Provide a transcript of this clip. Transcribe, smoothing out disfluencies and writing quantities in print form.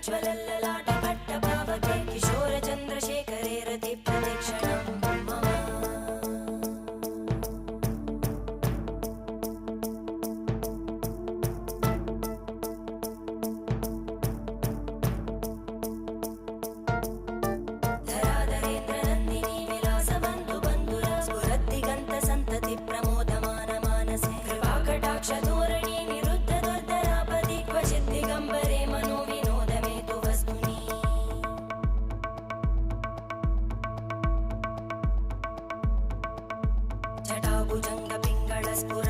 ज्वलल्ललाटपट्टपावके किशोरचन्द्रशेखरे रतिप्रतिक्षणं मम धराधरेन्द्रनन्दिनी विलासबन्धुबन्धुरा स्फुरद्दिगन्तसन्तति प्रमोदमानमानसे कृपाकटाक्षधोरणी निरुद्धदुर्धरापदि क्वचिद्दिगम्बरे मनोविनोदमेतु वस्तुनि जटाभुजङ्गपिङ्गळस्फुर